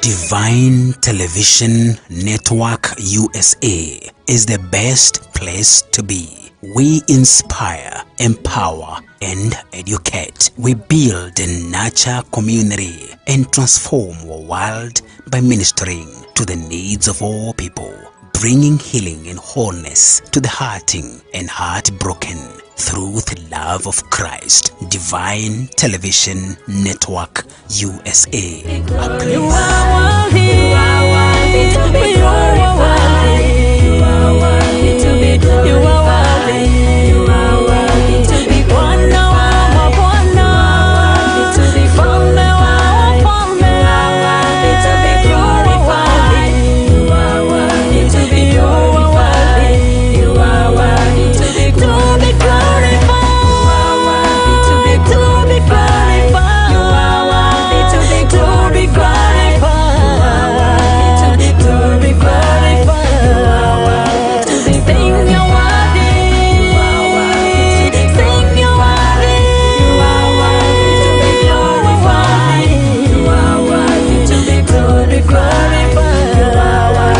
Divine Television Network USA is the best place to be. We inspire, empower, and educate. We build and nurture community and transform our world by ministering to the needs of all people, bringing healing and wholeness to the hurting and heartbroken through the love of Christ. Divine Television Network USA. You are worthy. You are worthy to be glorified. You are worthy to be glorified. You are worthy. You are worthy to be glorified. You are worthy to be glorified. You are worthy to be glorified. You are worthy to be glorified. You are worthy to be glorified. You are worthy to be glorified. You are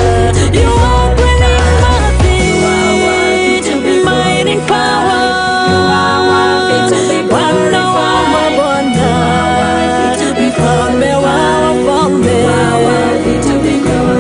worthy to be glorified.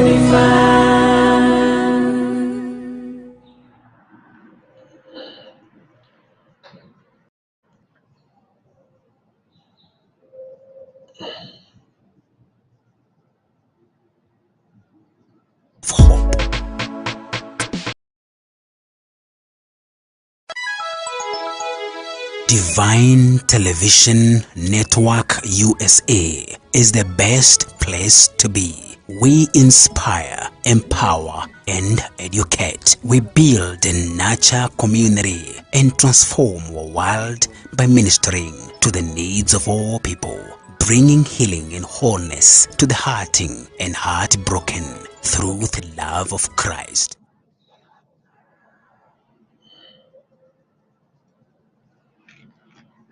Divine Television Network USA is the best place to be. We inspire, empower, and educate. We build and nurture community and transform our world by ministering to the needs of all people, bringing healing and wholeness to the hurting and heartbroken through the love of Christ.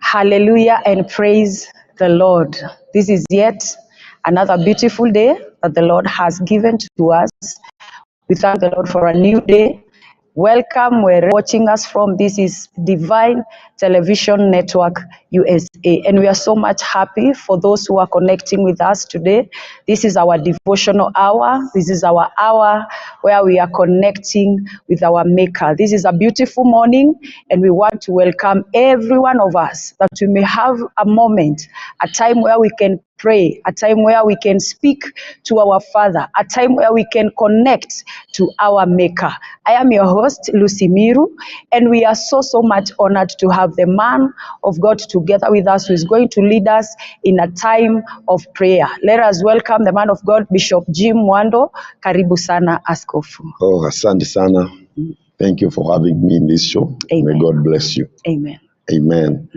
Hallelujah and praise the Lord. This is yet another beautiful day that the Lord has given to us. We thank the Lord for a new day. Welcome where you're watching us from. This is Divine Television Network USA, and we are so much happy for those who are connecting with us today. This is our devotional hour. This is our hour where we are connecting with our Maker. This is a beautiful morning, and we want to welcome every one of us that we may have a moment, a time where we can pray, a time where we can speak to our Father, a time where we can connect to our Maker. I am your host, Lucy Miru, and we are so much honored to have the man of God together with us who is going to lead us in a time of prayer. Let us welcome the man of God, Bishop Jim Mwando. Karibu sana, Askofu. Oh, asante sana. Thank you for having me in this show. Amen. May God bless you. Amen. Amen.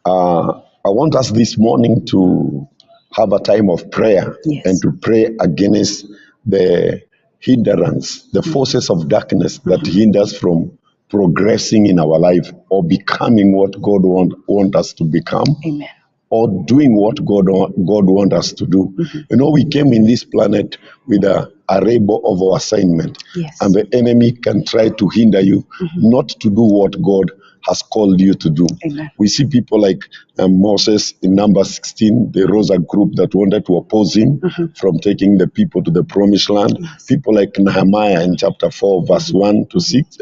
I want us this morning to have a time of prayer. Yes. And to pray against the hindrance, the forces of darkness that hinders from progressing in our life or becoming what God want us to become. Amen. Or doing what God wants us to do. You know, we came in this planet with a rainbow of our assignment. Yes. And the enemy can try to hinder you not to do what God has called you to do. Amen. We see people like Moses in Numbers 16. They rose a group that wanted to oppose him from taking the people to the promised land. Yes. People like Nehemiah in chapter 4, verse 1 to 6,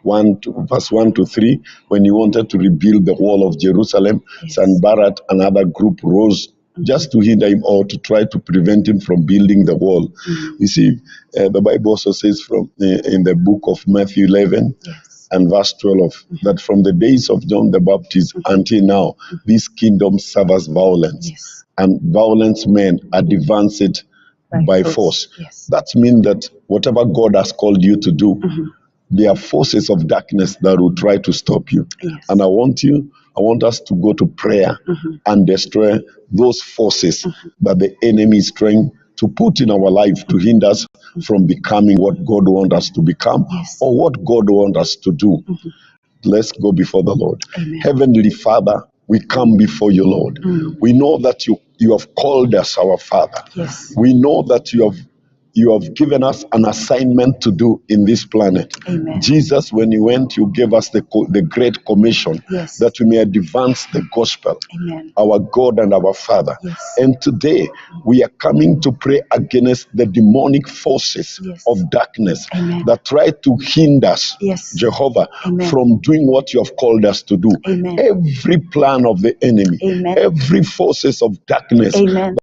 verse 1 to 3, when he wanted to rebuild the wall of Jerusalem. Yes. Sanballat, another group, rose just to hinder him or to try to prevent him from building the wall. You see, the Bible also says in the book of Matthew 11, Yes. and verse 12, that from the days of John the Baptist until now, this kingdom suffers violence. Yes. And violent men advance it by force. Yes. That means that whatever God has called you to do, there are forces of darkness that will try to stop you. Yes. And I want us to go to prayer and destroy those forces that the enemy is trying to put in our life to hinder us from becoming what God wants us to become. Yes. Or what God wants us to do. Let's go before the Lord. Amen. Heavenly Father, we come before you, Lord. We know that you you have called us, our Father. Yes. We know that you have given us an assignment to do in this planet. Amen. Jesus, when you went, you gave us the Great Commission, Yes. that we may advance the gospel, Amen. our God and our Father. Yes. And today, we are coming to pray against the demonic forces Yes. of darkness Amen. that try to hinder us, Yes. Jehovah, Amen. from doing what you have called us to do. Amen. Every plan of the enemy, Amen. every forces of darkness Amen.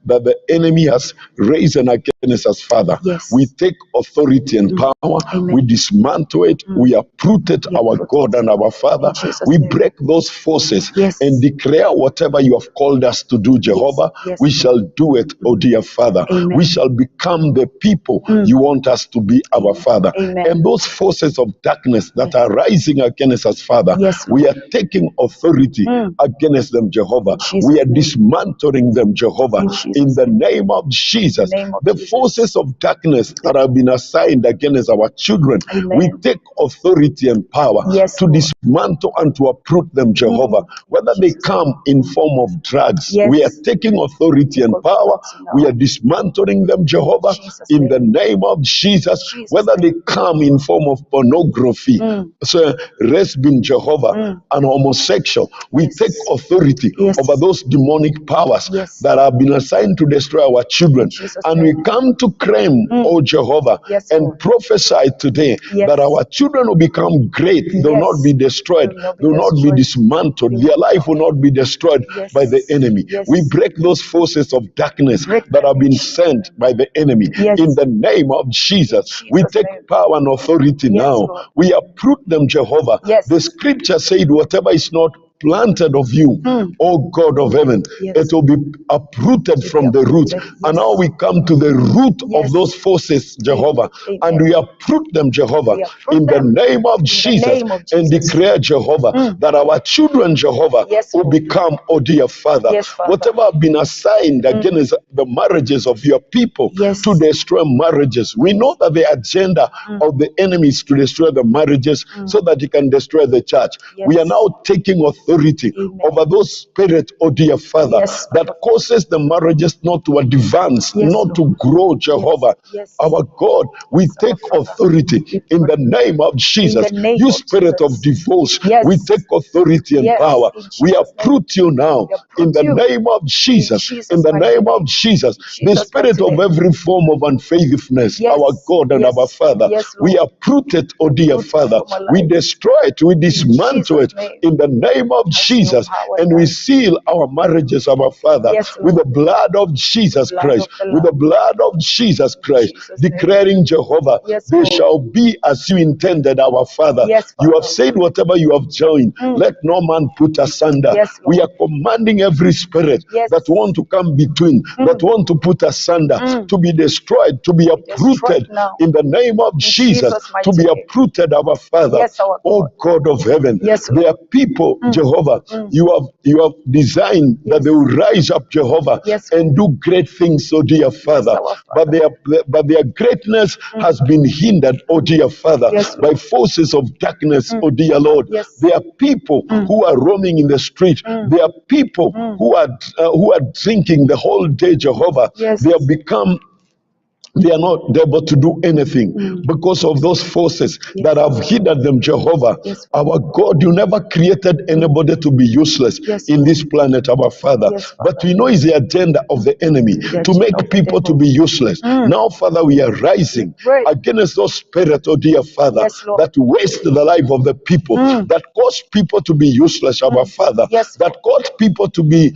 that the enemy has risen against us, Father. Yes. We take authority and power. Amen. We dismantle it. We uproot it, We our uproot God it. and our Father. In Jesus' We name. break those forces Yes. and declare whatever you have called us to do, Jehovah. Yes. We shall do it, oh dear Father. Amen. We shall become the people you want us to be, our Father. Amen. And those forces of darkness that are rising against us, Father, Yes, we are taking authority against them, Jehovah. Jesus' We are name. dismantling them, Jehovah, In Jesus' in the name of Jesus. In the name of The Jesus. forces of darkness that have been assigned against our children, Amen. we take authority and power Yes, to Lord. dismantle and to uproot them, Jehovah. Whether they come in form of drugs, Yes. we are taking authority and power. We are dismantling them, Jehovah, Jesus' in the name of Jesus. Jesus' Whether they name. come in form of pornography, so lesbian, Jehovah, and homosexual, we Yes. take authority Yes. over those demonic powers Yes. that have been assigned to destroy our children. Jesus' And name. we come to claim, oh Jehovah, Yes, and Lord. prophesy today Yes. that our children will become great. They will Yes. not be destroyed. They will not be They will not be destroyed. dismantled. They Their will life will not be destroyed Yes. by the enemy. Yes. We break those forces of darkness Break that them have in been Jesus' sent by the enemy. Yes. In the name of Jesus, In we Jesus' take name. power and authority Yes, now. Lord. We uproot them, Jehovah. Yes. The scripture said, whatever is not planted of you, O God of heaven, Yes. it will be uprooted from the root. uprooted. And Yes. now we come to the root Yes. of those forces, Jehovah, Amen. and we uproot them, Jehovah, We uproot in the them. name of In the Jesus, name of and Jesus. declare, Jehovah, that our children, Jehovah, Yes, will Lord. become, oh dear Father, Yes, Father. whatever have been assigned against the marriages of your people Yes. to destroy marriages. We know that the agenda of the enemy is to destroy the marriages so that he can destroy the church. Yes. We are now taking authority Amen. over those spirits, oh dear Father, Yes. that causes the marriages not to advance, Yes, not to Lord. grow, Jehovah. Yes. Our God, we Yes, our take Father. authority We in the pray. name of Jesus. name You of spirit Jesus. of divorce, Yes. we take authority and Yes, power. in We Jesus' uproot you now We uproot in the you. name of Jesus. Jesus' In the mighty name of name. Jesus, In the Jesus' spirit mighty of name. every form of unfaithfulness, Yes. our God and Yes. our Father, Yes, we Lord. uproot it, oh dear Uproot it Father. from our We lives. destroy it, we dismantle Jesus' it name. in the name of As Jesus, your power and we does. seal our marriages, our Father, Yes, with the Lord. blood of Jesus blood Christ, of the with the Lamb. blood of Jesus Christ, Jesus' name. declaring, Jehovah, Yes, they Lord. shall be as you intended, our Father. Yes, You have Father. said, whatever you have joined, let no man put asunder. Yes, Lord. We are commanding every spirit Yes. that want to come between, that want to put asunder, to be destroyed, to be uprooted now. in the name of Jesus, Jesus' to mighty be name. uprooted, our Father. Yes, our Oh God of heaven, Yes, there are people, Jehovah, you have designed that they will rise up, Jehovah, Yes, and do great things, oh dear Father. our But their greatness has been hindered, oh dear Father, Yes, by forces of darkness, oh dear Lord. Yes. There are people who are roaming in the street. There are people who are drinking the whole day, Jehovah. Yes. They have become, they are not able to do anything because of those forces that have hindered them, Jehovah. Yes. Our God, you never created anybody to be useless Yes. in this planet, our Father. Yes, But Father. we know it's the agenda of the enemy to agenda of make the people to devil. be useless. Now, Father, we are rising pray. against those spirits, oh dear Father, Yes, Lord. that waste the life of the people, that cause people to be useless, our Father, Yes, that cause people to be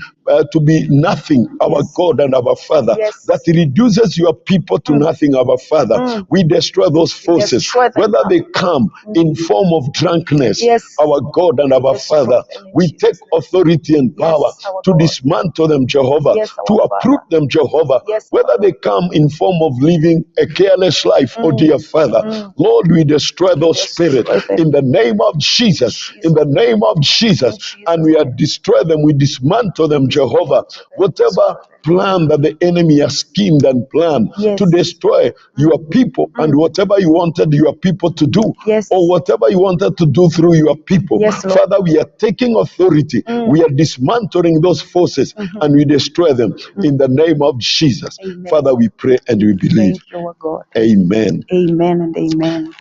nothing, our Yes. God and our Father, Yes. that reduces your people to nothing, our Father. We destroy those forces, destroy them whether now. they come in form of drunkenness, Yes. our God and our destroy Father. them in We Jesus' take name. authority and Yes, power our to God. dismantle them, Jehovah, Yes, our to uproot Father. them, Jehovah, Yes, whether Father. they come in form of living a careless life, oh dear Father. Lord, we destroy those spirits them. in the name of Jesus, in the name of Jesus, Jesus' and we are destroy them, we dismantle them, Jehovah, whatever plan that the enemy has schemed and planned to destroy your people and whatever you wanted your people to do, or whatever you wanted to do through your people, Father, we are taking authority. We are dismantling those forces and we destroy them in the name of Jesus. Father, we pray and we believe. Thank you, God. Amen. Amen and amen.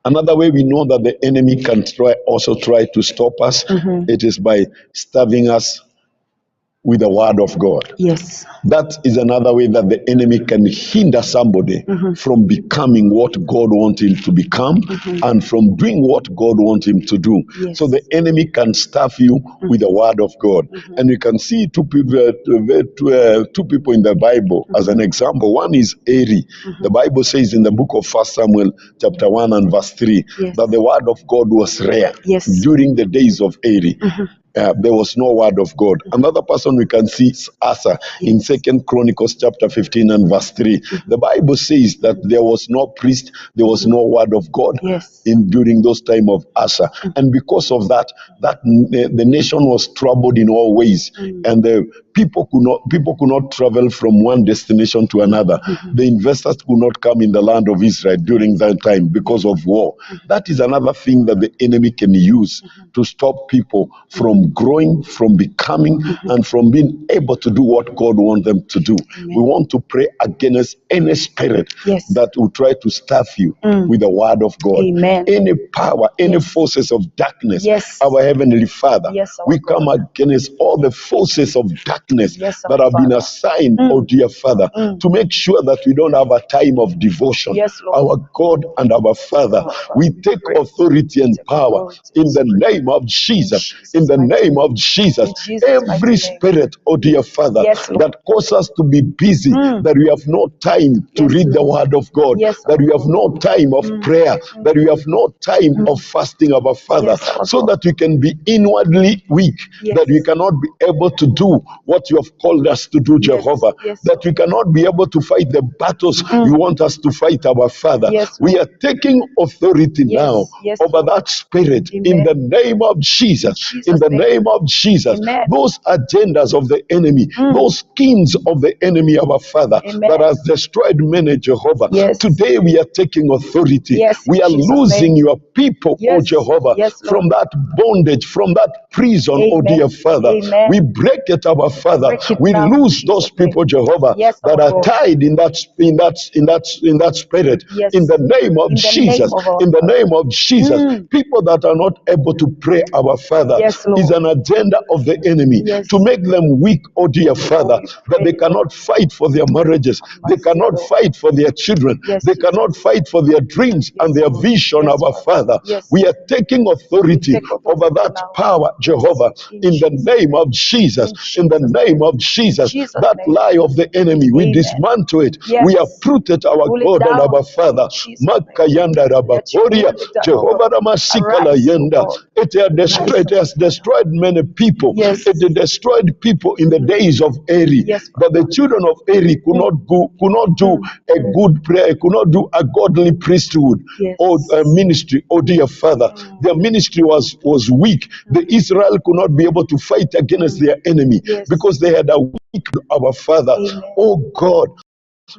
Another way we know that the enemy can also try to stop us, it is by starving us with the word of God. Yes. That is another way that the enemy can hinder somebody from becoming what God wants him to become and from doing what God wants him to do. Yes. So the enemy can stuff you with the word of God. And you can see two people in the Bible as an example. One is Eli. The Bible says in the book of 1 Samuel chapter 1 and verse 3 that the word of God was rare during the days of Eli. There was no word of God. Another person we can see is Asa in 2nd Chronicles chapter 15 and verse 3. The Bible says that there was no priest, there was no word of God during those time of Asa. And because of that, the nation was troubled in all ways. And the people could not travel from one destination to another. The investors could not come in the land of Israel during that time because of war. That is another thing that the enemy can use to stop people from growing, from becoming, and from being able to do what God wants them to do. We want to pray against any spirit that will try to stuff you with the word of God. Any power, any forces of darkness, our Heavenly Father, we come against all the forces of darkness that have been assigned, oh dear Father, to make sure that we don't have a time of devotion. Our God and our Father, we take authority and power in the name of Jesus. In the name of Jesus, every spirit, oh dear Father, that causes us to be busy, that we have no time to read the word of God, that we have no time of prayer, that we have no time of fasting, our Father, so that we can be inwardly weak, that we cannot be able to do what you have called us to do, Jehovah, that we cannot be able to fight the battles you want us to fight, our Father. We are taking authority now over that spirit in the name of Jesus. In the name of Jesus, those agendas of the enemy, those schemes of the enemy, our Father, that has destroyed many, Jehovah. Today we are taking authority. We are losing your people, oh Jehovah, from that bondage, from that prison, oh dear Father. We break it, our Father. We lose those people, Jehovah, that are tied in that spirit. In the name of Jesus, in the name of Jesus, people that are not able to pray, our Father, is an agenda of the enemy to make them weak, oh dear Father, that they cannot fight for their marriages, they cannot fight for their children, they cannot fight for their dreams and their vision, our Father. We are taking authority over that power, Jehovah, in the name of Jesus, in the name of Jesus. That lie of the enemy, we dismantle it, we uproot it, our God and our Father. Makayanda Rabakoria, Jehovah Ramasikala Yenda. It has destroyed many people. It destroyed people in the days of Eli. But the children of Eli could not do a good prayer, could not do a godly priesthood or ministry. Oh dear Father, their ministry was weak. The Israel could not be able to fight against their enemy because they had a weak, our Father. Oh God,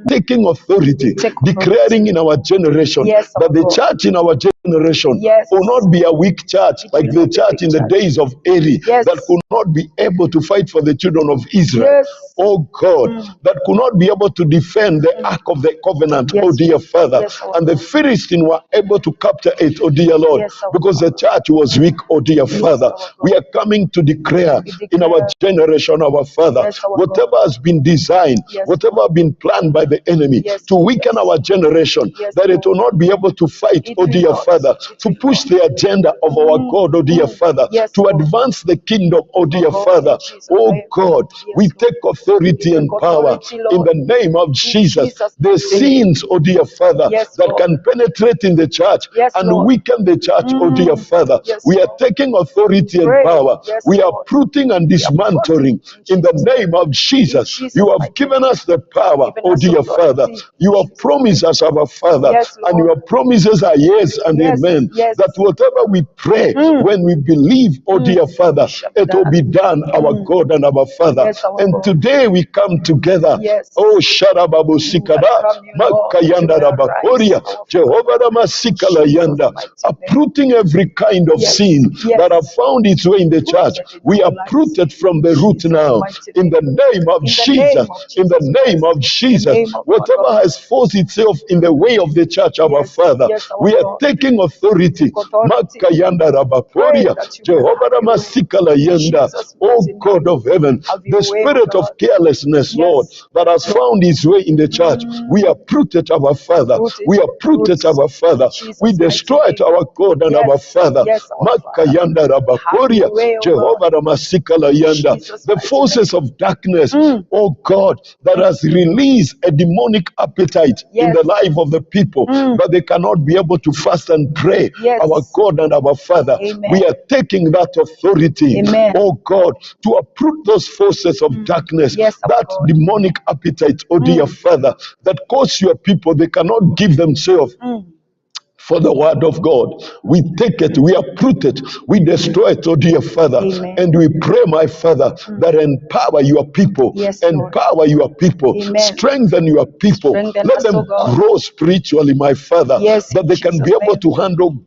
taking authority, declaring in our generation that the church in our generation will not be a weak church like the church in the days of Eli that could not be able to fight for the children of Israel. Oh God, that could not be able to defend the ark of the covenant, oh dear Father. And the Philistines were able to capture it, oh dear Lord, because the church was weak, oh dear Father. We are coming to declare in our generation, our Father, whatever has been designed, whatever has been planned by the enemy to weaken our generation, that it will not be able to fight, oh dear Father, to push the agenda of our God, oh dear Father, to advance the kingdom, oh dear Father. Oh God, we take authority and power in the name of Jesus. The sins, oh dear Father, that can penetrate in the church and weaken the church, oh dear Father. We are taking authority and power. We are uprooting and dismantling in the name of Jesus. You have given us the power, oh dear Father. You have promised us, our Father, and your promises are yes and Yes, amen. yes. That whatever we pray, when we believe, oh dear Father, it will be done, our God and our Father. Yes, our And God. today we come together. Yes. Oh, Sharababu Sikada, welcome you, Lord. Makayanda You will Rabakoria, arise, our Jehovah Ramasikala Jesus' Yanda, mighty name. uprooting every kind of Yes, sin yes. that have found its way in the church. Rooted in We our uproot lives. it from the root Jesus' now. mighty In the name of In the Jesus. name of In the Jesus name of Christ. Jesus. In the name of Whatever our God. has forced itself in the way of the church, our Yes, Father, yes, our we are God. taking authority. Take authority. Makayanda Pray Rabakoria, that you will Jehovah have your way. Ramasikala Yanda. Jesus' Oh mighty name. God of heaven, Have your the way, O spirit of God. carelessness, Yes, Lord, that has found its way in the church. We uproot it, our Father. Uproot it. We uproot it, our Father. Jesus' We mighty destroy it, name. our God and our Yes, Father. yes, our Father. Makayanda Rabakoria, Have your way, O Jehovah God. Ramasikala Yanda. Jesus' The mighty forces of darkness, Mm. oh God, that has released a demonic appetite in Yes. the life of the people, but they cannot be able to fast and pray. Yes. Our God and our Father, Amen. we are taking that authority, Amen. oh God, to uproot those forces of darkness, Yes, our that God. demonic appetite, oh dear Father, that cause your people, they cannot give themselves for the word of God. We take it, we uproot it, we destroy it, oh dear Father. Amen. And we pray, my Father, that empower your people, Yes, Lord. empower your people, Amen. strengthen your people, Strengthen let us, them oh God. grow spiritually, my Father, Yes, that in they can be Jesus' able name. to handle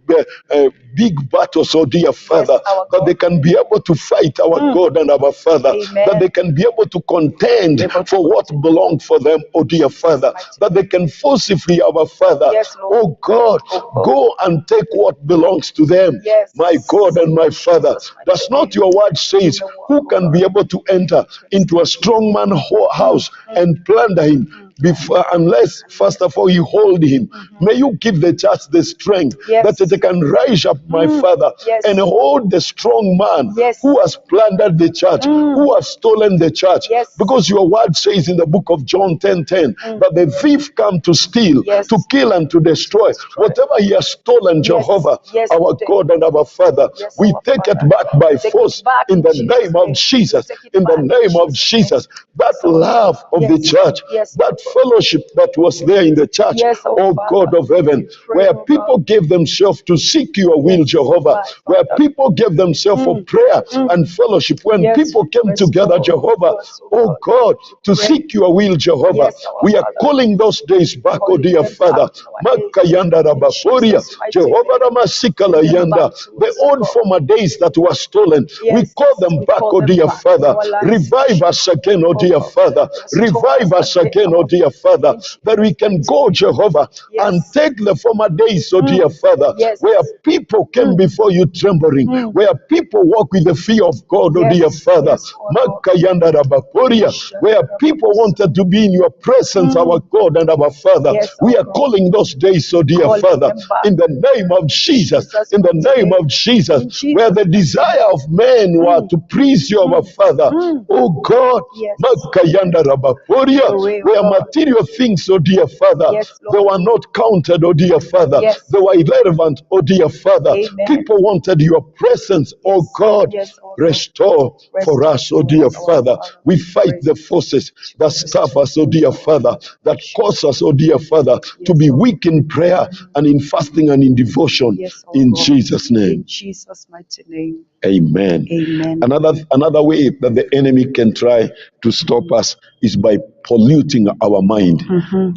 big battles, oh dear Father, our that they God. can be able to fight, our God and our Father, Amen. that they can be able to contend Able to for what belongs for them, oh dear Father, mighty that they can forcibly, our Father, Yes, Lord. oh God, go and take what belongs to them. Yes. My God and my Father, Jesus' mighty does not name. your word says, who can be able to enter into a strong man house and plunder him before, unless first of all you hold him? May you give the church the strength Yes. that they can rise up, my Father, Yes. and hold the strong man Yes. who has plundered the church, who has stolen the church. Yes. Because your word says in the book of John 10:10 that the thief come to steal, Yes. to kill, and to destroy. Whatever he has stolen, Jehovah, Yes, our today. God and our Father, Yes, we our take Father. it back by Take it force back in in the Jesus' name of name. Jesus. We take it In the back in name of Jesus' Jesus, that Yes, our love of the Yes. church, Yes, that our God. fellowship that was there in the church, Yes, our oh Father. God of heaven, Pray, where oh people God. gave themselves to seek your will, Yes, Jehovah, my where Father. people gave themselves for prayer and fellowship, when Yes, people came together, restore Jehovah, to us, oh God, to pray. seek your will, Jehovah, Yes, our we are Father. calling those days back, oh Calling dear them Father. back in our days. Makayanda In Rabakoria, Jesus' mighty Jehovah name. Ramasikala Bring them Yanda, back to the us, old God. former days that were stolen, we Yes, call them we back, call oh them dear back in Father. our lives, Revive us again, oh dear God. Father. Restore Revive us again, oh dear Father, that we can go, Jehovah, and take the former days, oh dear Father, Yes. where people came before you trembling, where people walk with the fear of God, oh dear Yes, Father. yes, oh Lord. Makayanda Rabakoria, where people wanted to be in your presence, our God and our Father. Yes, We our are God. calling those days, oh dear Calling Father, them back. in the name of Jesus, Jesus' in the mighty name name. of Jesus, In Jesus' where the mighty desire of men were to please you, our Father. Oh God, Yes. Makayanda Rabakoria, Your way, oh where God. material things, oh dear Father, Yes, Lord. they were not counted, oh dear Father. Yes. They were irrelevant, oh dear Father. Amen. People wanted your presence, oh God. Yes, oh God. Restore for Restore us, oh to dear us, our Father. Father. We fight the forces that starve us, oh dear Father, that cause us, oh dear Father, to be weak in prayer and in fasting and in devotion. Yes, oh In God. Jesus' name. In Jesus' mighty name. Amen. Amen. Another way that the enemy can try to stop us is by polluting our mind.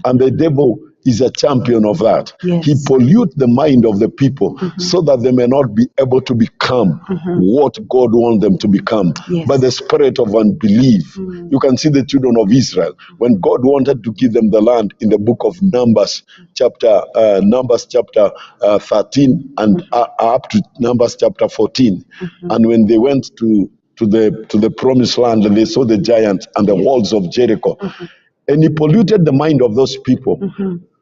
And the devil is a champion of that. Yes. He pollutes the mind of the people so that they may not be able to become what God wants them to become. Yes. By the spirit of unbelief. You can see the children of Israel when God wanted to give them the land in the book of Numbers chapter 13 and up to Numbers chapter 14. And when they went to the promised land and they saw the giants and the walls of Jericho, and he polluted the mind of those people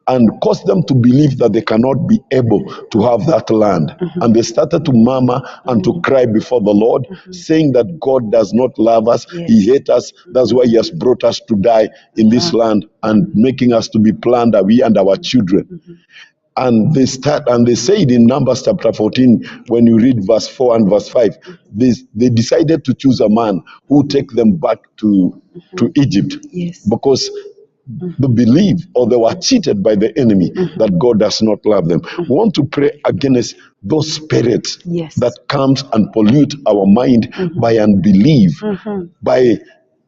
and caused them to believe that they cannot be able to have that land. And they started to murmur and to cry before the Lord, saying that God does not love us, He hates us, that's why He has brought us to die in this land and making us to be plundered, we and our children. And they say it in Numbers chapter 14, when you read verse 4 and verse 5, they decided to choose a man who take them back to Egypt. Yes. Because they believe or they were cheated by the enemy that God does not love them. We want to pray against those spirits that comes and pollute our mind by unbelief, by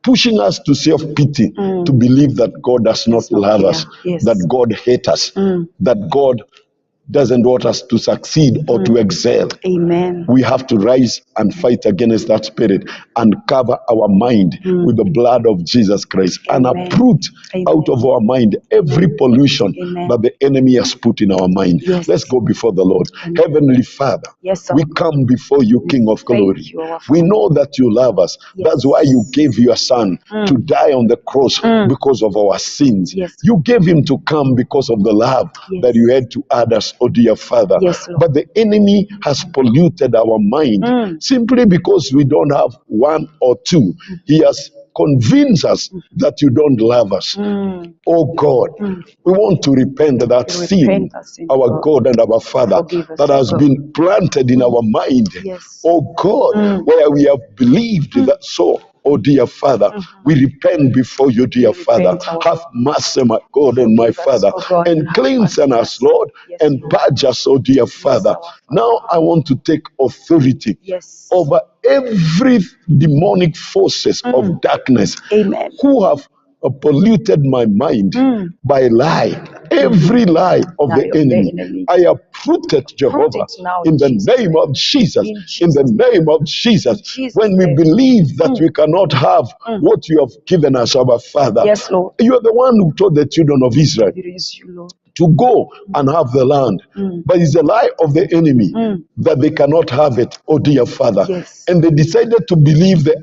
pushing us to self-pity, to believe that God does not love us, that God hates us, that God doesn't want us to succeed or to excel. Amen. We have to rise and fight against that spirit and cover our mind with the blood of Jesus Christ and uproot out of our mind every pollution that the enemy has put in our mind. Let's go before the Lord. Heavenly Father, we come before you, King of Glory. We know that you love us. That's why you gave your son to die on the cross because of our sins. You gave him to come because of the love that you had to others, oh dear Father. But the enemy has polluted our mind simply because we don't have one or two. He has convinced us that you don't love us. Oh God, we want to repent of that sin, our God and our Father, that has been planted in our mind. Oh God, where we have believed that so. Oh dear Father, we repent before you, dear Father. Have mercy, my God and my Father, and cleanse us, Lord, and purge us, oh dear Father. Now I want to take authority over every demonic forces of darkness who have polluted my mind by lie. Every lie of the enemy, I uproot it, Jehovah, in the name of Jesus. In the name of Jesus. When we believe that we cannot have what you have given us, our Father, you are the one who told the children of Israel to go and have the land. But it's a lie of the enemy that they cannot have it, oh dear Father. And they decided to believe the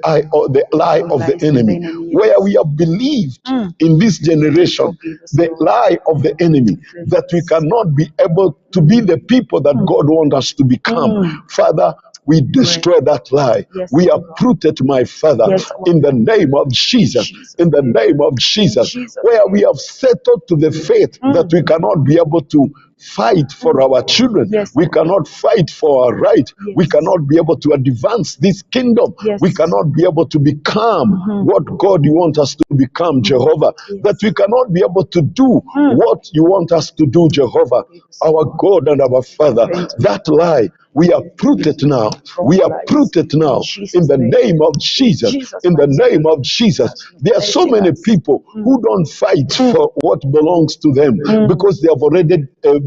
lie of the enemy. Where we have believed in this generation, the lie of the enemy, that we cannot be able to be the people that God wants us to become. Father, we destroy that lie. We uproot it, my Father, in the name of Jesus. In the name of Jesus. Where we have settled to the faith that we cannot be able to fight for our children. We cannot fight for our right. We cannot be able to advance this kingdom. We cannot be able to become what God you want us to become, Jehovah. That we cannot be able to do what you want us to do, Jehovah. Our God and our Father. That lie, we uproot it now. We uproot it now. In the name of Jesus. In the name of Jesus. There are so many people who don't fight for what belongs to them because they have already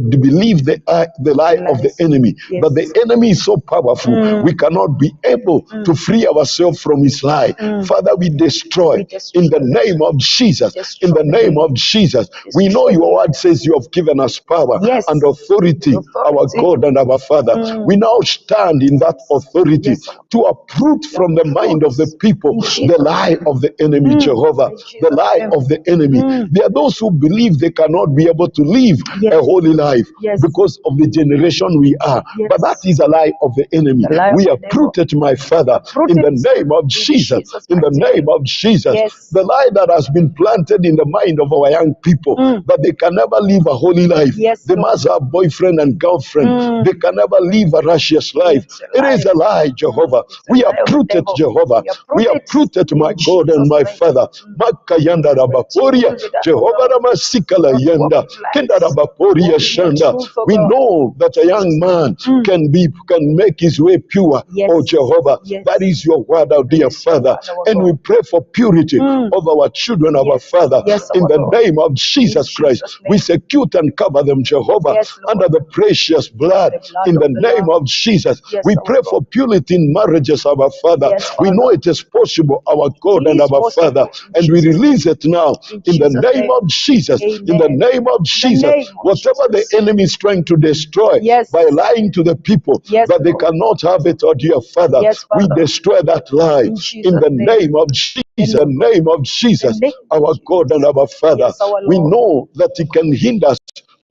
believed the lie of the enemy. But the enemy is so powerful, we cannot be able to free ourselves from his lie. Father, we destroy in the name of Jesus. In the name of Jesus. We know your word says you have given us power and authority, our God and our Father. We now stand in that authority to uproot from the mind of the people the lie of the enemy, Jehovah. The lie of the enemy. There are those who believe they cannot be able to live a holy life because of the generation we are. But that is a lie of the enemy. We uproot it, my Father, in the name of Jesus. In the name of Jesus. The lie that has been planted in the mind of our young people that they can never live a holy life. They must have boyfriend and girlfriend. They can never live a righteous life. It is a lie, Jehovah. We uproot it, Jehovah. We uproot it, my God and my Father. Makayanda rabaporia, Jehovah ramasikala yanda, kenda rabaporia shanda. We know that a young man can make his way pure, oh Jehovah. That is your word, our dear Father. And we pray for purity of our children, our Father. In the name of Jesus Christ, we secure and cover them, Jehovah, under the precious blood. In the name of Jesus, we pray for purity in marriages, our Father. We know it is possible, our God and our Father, and we release it now in the name of Jesus. In the name of Jesus, whatever the enemy is trying to destroy by lying to the people that they cannot have it, oh dear Father, we destroy that lie in the name of Jesus. In the name of Jesus, our God and our Father. We know that it can hinder us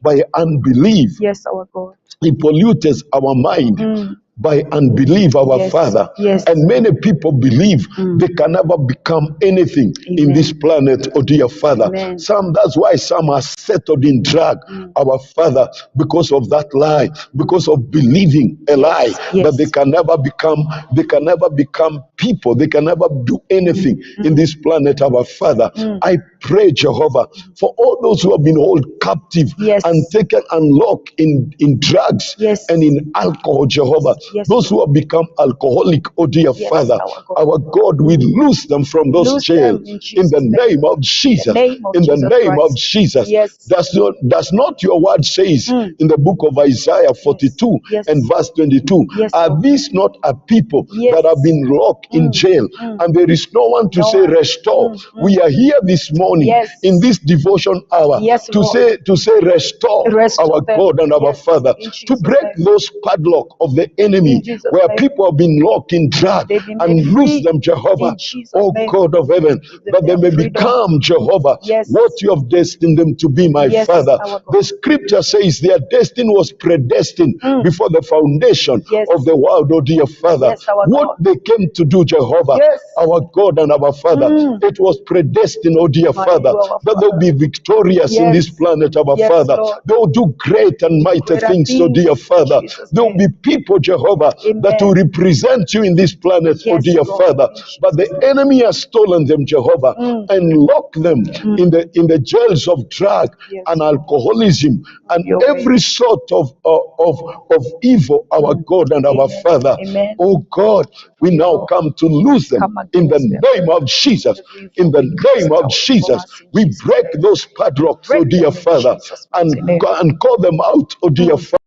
by unbelief. Yes, our God. It pollutes our mind by unbelief, our Yes, Father. yes. And many people believe they can never become anything in Amen. this planet, oh dear Father. Amen. That's why some are settled in drug, our Father, because of that lie, because of believing a lie, yes. that they can never become people, they can never do anything in this planet, our Father. I pray, Jehovah, for all those who have been held captive Yes. and taken and locked in drugs Yes. and in alcohol, Jehovah. Yes, Those who have become alcoholic, oh dear Yes, Father, our God. we loose them from those Loose jails them in in Jesus' the name. name of Jesus. name of In the Jesus name of Christ. Jesus. Yes. Does not your word says in the book of Isaiah 42 Yes. and verse 22, Yes, are Lord. these not a people Yes. that have been locked in jail and there is no one to No say one. restore? We are here this morning Yes. in this devotion hour Yes, to Lord. say restore, Restore our them. God and our Yes, Father, in to Jesus' break name. those padlock of the enemy In Jesus' where name. people have been locked in drug They be and made loose free them, Jehovah. in Jesus' Oh name. God of heaven, Give that they them may freedom. become, Jehovah, Yes. what you have destined them to be, my Yes, Father. our God. The scripture says their destiny was predestined before the foundation Yes. of the world, oh dear Father. Yes, our What God. they came to do, Jehovah, Yes. our God and our Father, it was predestined, oh dear My Father, you, our that they'll be victorious in this Yes. planet, our Yes, Father. Lord. They'll do great and mighty Greater things, oh things dear in Father. Jesus' There'll name. be people, Jehovah, that will Amen. represent you in this planet, oh Yes, dear Lord, Father. in But the Jesus' name. enemy has stolen them, Jehovah, and locked them in the jails of drug Yes, and Lord. alcoholism and Your way. every sort of evil, our God and our Amen. Father. Amen. Oh God, we You, now Lord. come to lose them Come in the against them. name of Jesus. Every In evil the we cast name it of away from Jesus, us in we Jesus' break name. those padlocks, oh Break dear them in Father, Jesus' and mighty name. call them out, oh dear Father.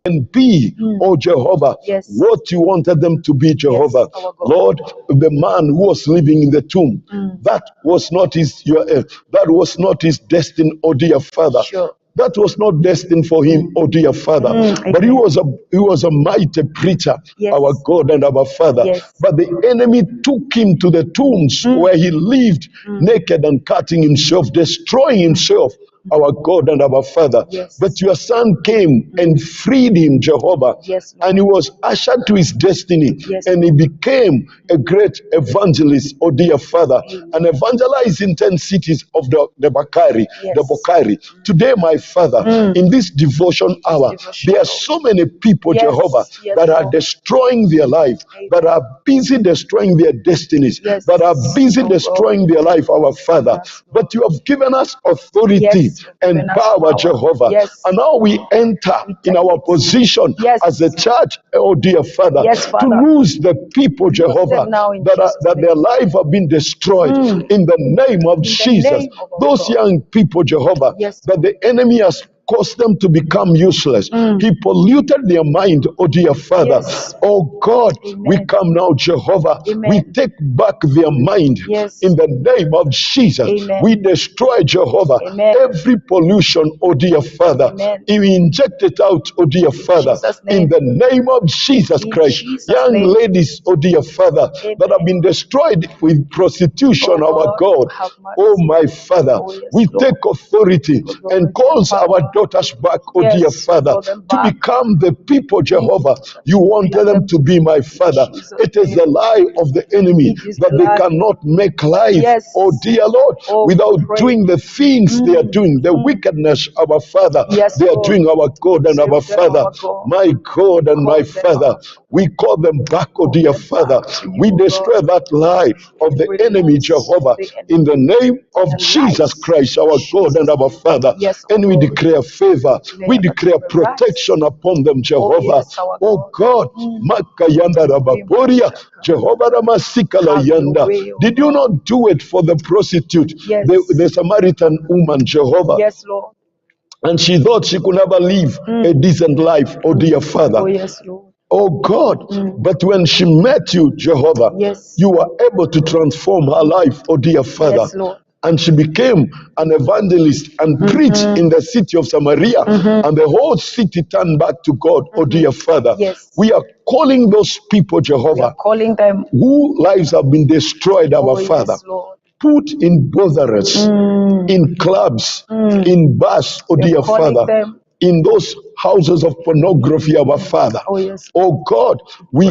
And be, oh Jehovah, Yes. what you wanted them to be, Jehovah. our God. Lord, the man who was living in the tomb, that was not his destiny, oh dear Father. Sure. That was not destined for him, oh dear Father. But he amen. was a mighty preacher, Yes. our God and our Father. Yes. But the enemy took him to the tombs where he lived naked and cutting himself, destroying himself, our God and our Father. Yes. But your son came and freed him, Jehovah. Yes, Lord. And he was ushered to his destiny. Yes, And he became a great evangelist, oh dear Father. Amen. And evangelized in 10 cities of the Bakari, Yes. the Bokari. Today, my Father, in this devotion hour, devotion there are hour. so many people, Yes, Jehovah, yes, that are Lord. destroying their life, Amen. that are busy destroying their destinies, Yes. that are busy Oh, destroying their life, our Father. Yes, Lord. But you have given us authority Yes, you've and given us power, power. Jehovah. Yes. And now we enter We in take our it. position Yes. as a church, oh dear Father, Yes, to Father. lose the people, Lose Jehovah, them now in that Jesus' their life have been destroyed in the name of the Jesus. name of our Those God. young people, Jehovah, Yes, that the enemy has caused them to become useless. He polluted their mind, oh dear Father. Yes. Oh God, we Amen. come now, Jehovah. Amen. We take back their mind Yes. in the name of Jesus. Amen. We destroy, Jehovah, Amen. every pollution, oh dear Father. Amen. We inject it out, oh dear Father, Jesus' name. in the name of Jesus In Christ. Jesus' Young name. ladies, oh dear Father, Amen. that have been destroyed with prostitution, Oh our God. have mercy. Oh my Father, Oh, yes, we Lord. take authority and calls our daughters back, oh Yes, dear Father, call them to back. become the people, Jehovah, you wanted them to be, my Father. Jesus' It is name. the lie of the enemy It is that the they lie. cannot make life, Yes. oh dear Lord, Oh, without pray. doing the things they are doing, the wickedness, our Father, Yes, they are Lord. doing, our God and Save our them, Father. our God. My God and my Call them, Father, our we call them back, oh Call dear them Father. back to you, We O destroy God. that lie of the Every enemy, lies Jehovah, of the in the enemy. name of The Jesus lies Christ, of our God and Jesus' our name. Father. Yes, And our we God. declare favor, we declare protection upon them, Jehovah. yes, our Oh God. God, Makayanda Rabaporia, Jehovah Ramasikala Have your Yanda. way, O Did you God. not do it for the prostitute, Yes. the Samaritan woman, Jehovah? Yes, Lord. And she thought she could never live a decent life, oh dear Father. Oh, yes, Lord. Oh God, but when she met you, Jehovah, Yes. you were able to transform her life, oh dear Father. Yes, Lord. And she became an evangelist and preached in the city of Samaria, and the whole city turned back to God, oh dear Father. Yes. We are calling those people, We are Jehovah, calling them. whose lives have been destroyed, our Oh, Father, yes, Lord. put in botherers, in clubs, in bars, oh We are dear calling Father, them. in those houses of pornography, our Father. Oh, yes. Oh God, we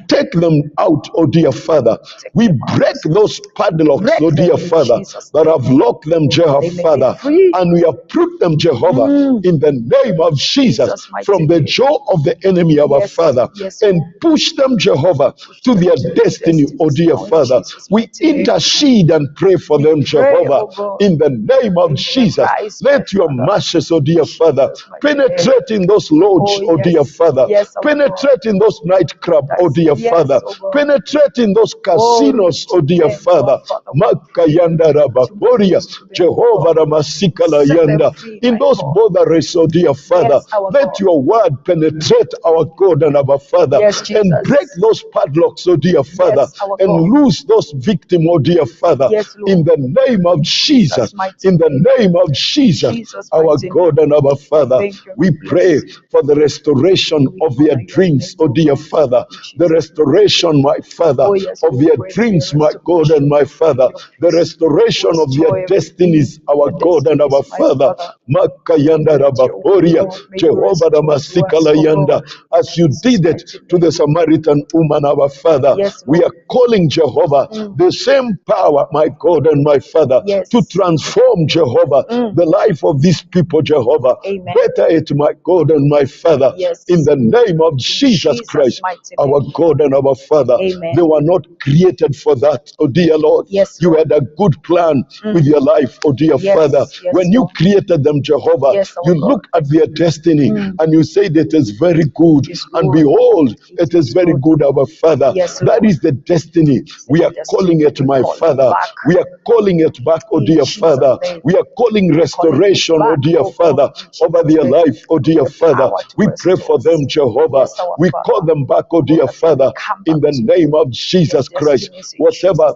take them out, oh dear Father. We break those padlocks, oh dear Father, that have locked them, Jehovah Father, and we uproot them, Jehovah, in the name of Jesus, from the jaw of the enemy, our Father, and push them, Jehovah, to their destiny, oh dear Father. We intercede and pray for them, Jehovah, in the name of Jesus. Let your mercies, oh dear Father, penetrate in those lodges, oh dear Father, penetrate in those nightclubs, oh dear Father, penetrate in those casinos, oh dear Father, Makayanda Rabaporia, Jehovah Ramasikala Yanda, in those borderless, oh dear Father, let your word penetrate our God and our Father, and break those padlocks, oh dear Father, and loose those victims, oh dear Father, in the name of Jesus, in the name of Jesus, our God and our Father. We pray for the restoration of their dreams, oh dear Father, the restoration, my Father, of their dreams, my God and my Father, the restoration of their destinies, our God and our Father. Makayanda Rabaporia, Jehovah Ramasikala Yanda, as you did it to the Samaritan woman, our Father, we are calling Jehovah the same power, my God and my Father, to transform, Jehovah, the life of these people, Jehovah. Better it, my God and my Father, in the name of Jesus Christ, our God and our Father. They were not created for that, oh dear Lord. You had a good plan with your life, oh dear Father. When you created them, Jehovah, you look at their destiny and you say that it is very good. And behold, it is very good, our Father. That is the destiny. We are calling it, my Father. We are calling it back, oh dear Father. We are calling restoration, oh dear Father, over their life, oh dear Father. We pray for them, Jehovah. We call them back, oh dear Father, in the name of Jesus Christ. Whatever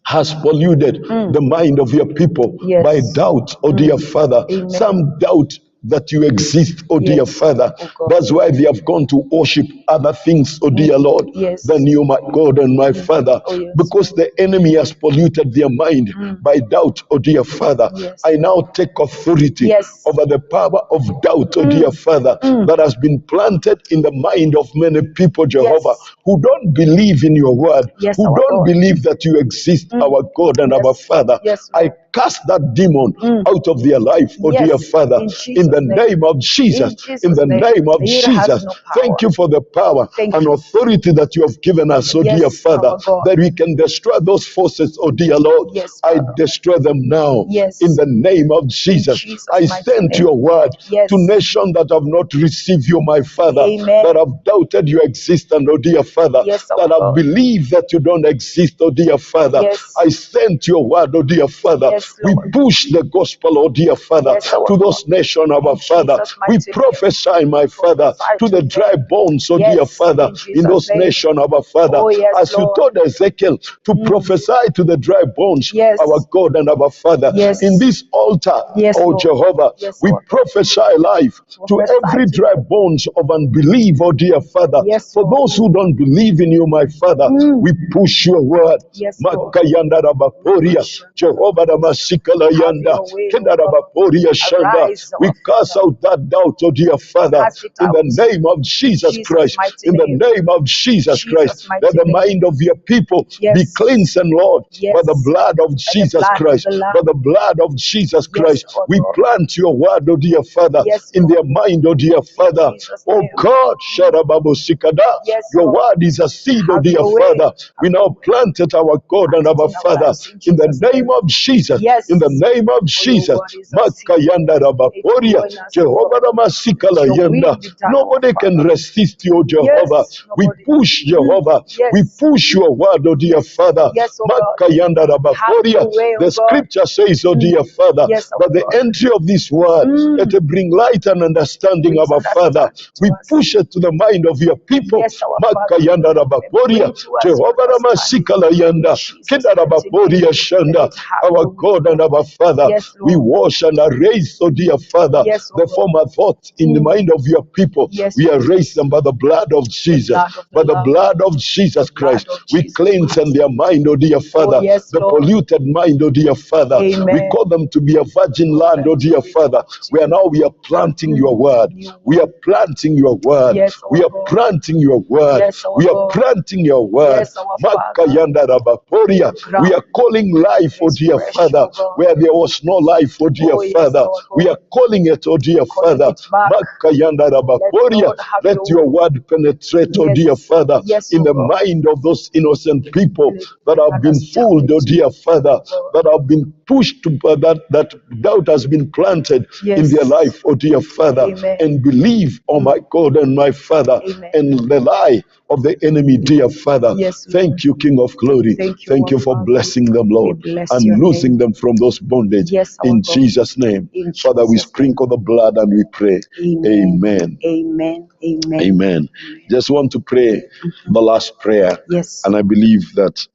has polluted the mind of your people by doubt, oh dear Father. Some doubt that you exist, oh dear Father. That's why they have gone to worship other things, oh dear Lord, than you, my God and my Father, because the enemy has polluted their mind by doubt, oh dear Father. I now take authority over the power of doubt, oh dear Father, that has been planted in the mind of many people, Jehovah, who don't believe in your word, who don't believe that you exist, our God and our Father. I cast that demon out of their life, oh dear Father, in the name of Jesus, in the name of Jesus. Thank you for the power and authority that you have given us, oh dear Father, that we can destroy those forces, oh dear Lord. I destroy them now in the name of Jesus. I send your word to nations that have not received you, my Father, that have doubted your existence, oh dear Father, that have believed that you don't exist, oh dear Father. I send your word, oh dear Father. We push the gospel, oh dear Father, to those nations, our Father. We prophesy, my Father, to the dry bones, oh dear Father, in those nations, our Father. As you told Ezekiel to prophesy to the dry bones, our God and our Father. In this altar, oh Jehovah, we prophesy life to every dry bones of unbelief, oh dear Father. For those who don't believe in you, my Father, we push your word. Makayanda Rabaporia, Jehovah Ramasikala Yanda, Kenda Rabaporia Shanda. We cast out that doubt, oh dear Father, in the name of Jesus Christ, in the name of Jesus Christ. Let the mind of your people be cleansed, and Lord, by the blood of Jesus Christ, by the blood of Jesus Christ. We plant your word, oh dear Father, in their mind, oh dear Father. Oh God, Sharababu Sikada, your word is a seed, oh dear Father. We now plant it, our God and our Father, in the name of Jesus, in the name of Jesus. Makayanda Rabaporia, Jehovah Ramasikala Yanda. Nobody can resist you, Jehovah. We push, Jehovah. We push your word, oh dear Father. Makayanda Rabaporia. The scripture says, oh dear Father, that the entry of this word, it will bring light and understanding of our Father. We push it to the mind of your people. Makayanda Rabaporia, Jehovah Ramasikala Yanda, Kenda Rabaporia Shanda, our God and our Father. We wash and erase, oh dear Father, Yes, oh the God. former thoughts in the mind of your people. Yes, We oh erase them by the blood of Jesus. blood of the By the Lamb. blood of Jesus Christ. of We Jesus cleanse Christ. their mind, oh dear Father. yes, The Lord. polluted mind, oh dear Father. We Amen. call them to be a virgin land, oh dear Father. Where now we are planting your word. We are planting your word. Yes, our We are God. planting your word. Yes, our We are God. planting your word. Yes, our Father. Makayanda Rabaporia. We are calling life, oh is dear fresh, Father, oh God. where there was no life, oh dear yes, Father. Lord God. We are calling it, oh dear Calling Father. it back. Makayanda Rabaporia. Lord have Let your your word penetrate, oh Yes. dear Father, Yes, in oh the God. mind of those innocent people that have been Understand fooled, oh it. dear Father, that have been pushed to that doubt has been planted in their life, oh dear Father, Amen. and believe, oh my God and my Father, Amen. and the lie of the enemy, dear Father. Yes, Thank you, King of Glory. Thank you, For Father. blessing them, Lord, bless and your loosing name. them from those bondage. Yes, our in God. Jesus' name. In Father, we Jesus' sprinkle the blood and we pray. Amen. Amen. Amen. Amen. Just want to pray the last prayer. Yes. And I believe that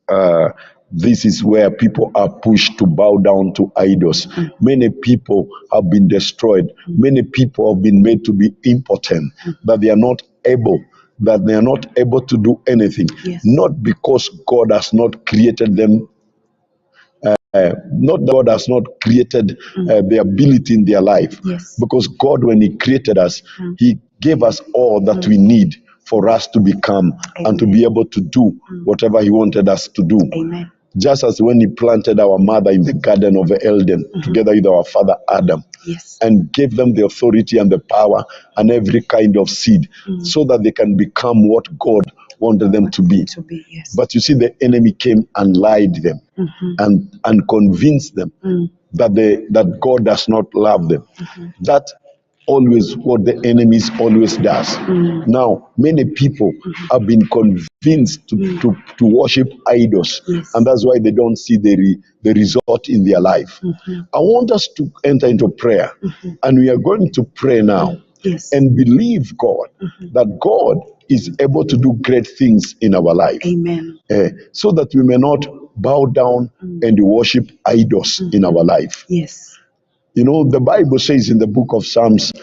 this is where people are pushed to bow down to idols. Many people have been destroyed. Many people have been made to be impotent, that they are not able. That they are not able to do anything. Yes. Not because God has not created them, not that God has not created the ability in their life. Yes. Because God, when He created us, He gave us all that we need for us to become and to be able to do whatever He wanted us to do. Amen. Just as when He planted our mother in the Garden of Eden, together with our father Adam, Yes. and gave them the authority and the power and every kind of seed, so that they can become what God wanted them to be. Yes. But you see, the enemy came and lied them and convinced them that God does not love them. That always what the enemy always does. Now, many people have been convinced to worship idols, Yes. and that's why they don't see the result in their life. I want us to enter into prayer, and we are going to pray now Yes. and believe God that God is able to do great things in our life. Amen. So that we may not bow down and worship idols in our life. Yes. You know, the Bible says in the book of Psalms,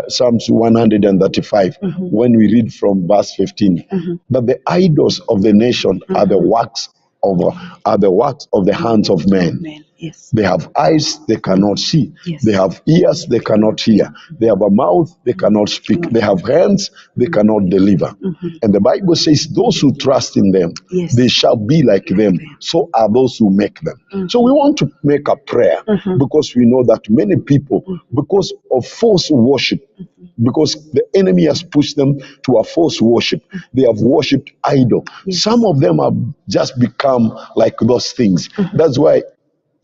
Psalms 135, when we read from verse 15, that the idols of the nation are the works of the hands of men. Amen. Yes. They have eyes, they cannot see. Yes. They have ears, they cannot hear. They have a mouth, they cannot speak. They have hands, they cannot deliver. And the Bible says, those who trust in them, Yes. they shall be like them. So are those who make them. So we want to make a prayer because we know that many people, because of false worship, because the enemy has pushed them to a false worship, they have worshipped idol. Some of them have just become like those things. That's why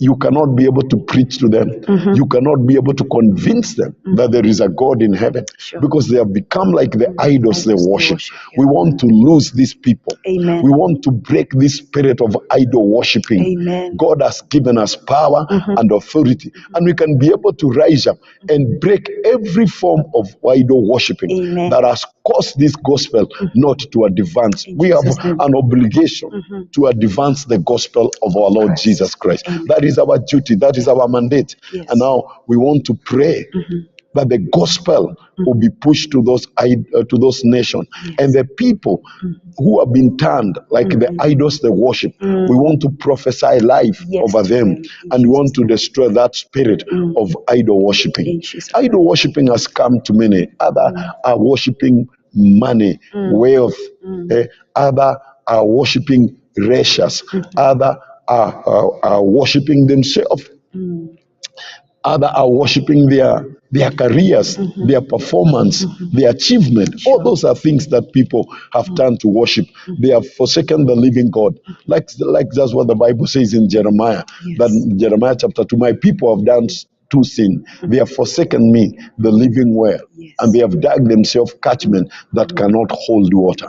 you cannot be able to preach to them. You cannot be able to convince them that there is a God in heaven, because they have become like the idols they worship. We want to lose these people. Amen. We want to break this spirit of idol worshiping. Amen. God has given us power and authority, and we can be able to rise up and break every form of idol worshiping that has caused this gospel not to advance. We have an obligation to advance the gospel of our Lord Jesus Christ. That is our duty. That is our mandate. And now we want to pray that the gospel will be pushed to those nations, and the people who have been turned like the idols they worship. We want to prophesy life over them, and we want to destroy that spirit of idol worshiping. Idol worshiping has come to many. Other are worshiping money, wealth. Other are worshiping riches. Other are worshiping themselves. Other are worshiping their careers, their performance, their achievement. All those are things that people have turned to worship. They have forsaken the living God. Like that's what the Bible says in Jeremiah. That in Jeremiah chapter 2, my people have done two sin. They have forsaken me, the living well, and they have dug themselves catchment that cannot hold water.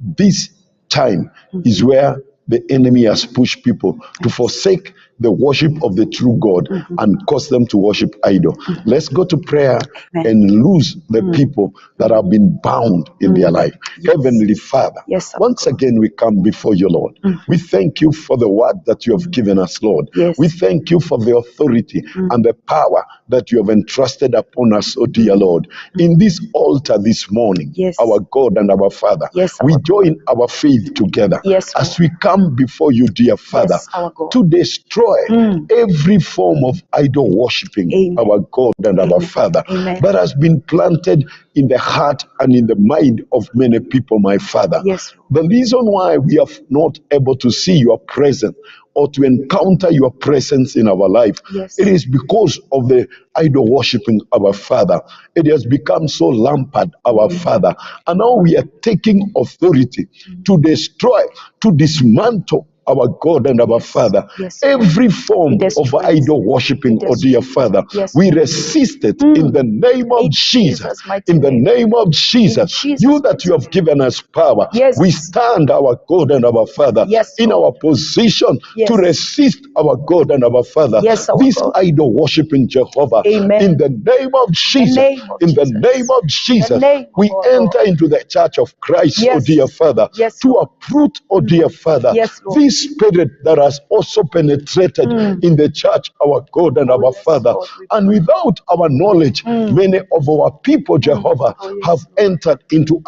This time is where the enemy has pushed people to forsake the worship of the true God and cause them to worship idol. Let's go to prayer and lose the people that have been bound in their life. Heavenly Father, Yes, once again we come before you, Lord. We thank you for the word that you have given us, Lord. Yes. We thank you for the authority and the power that you have entrusted upon us, oh dear Lord. In this altar this morning, Yes. our God and our Father, Yes, we our join our faith together Yes, as we come before you, dear Father, Yes, our God. to destroy every form of idol worshiping, Amen. our God and our Father, Amen. that has been planted in the heart and in the mind of many people, my Father. Yes. The reason why we are not able to see your presence or to encounter your presence in our life, Yes. it is because of the idol worshiping, our Father. It has become so rampant, our Father. And now we are taking authority to destroy, to dismantle, our God and our Father, Yes. every form We destroy of it. idol worshiping, We oh dear destroy it. Father. Yes. We resist it in the name of In Jesus. Jesus' mighty In the name. name of Jesus. Jesus' You that you have given us power. Yes. We stand, our God and our Father, Yes, in Lord. our position Yes. to resist our God and our Father. Yes, our This God. idol worshiping Jehovah. Amen. In the name of Jesus. name of In the Jesus. name of Jesus. name of We our enter Lord. into the church of Christ, oh Yes. dear Father, Yes, to Lord. uproot, oh dear Father, Yes, Lord. this spirit that has also penetrated in the church, our God and our yes, Father. Lord, we And without our knowledge, many of our people, Jehovah, Oh, yes, have entered into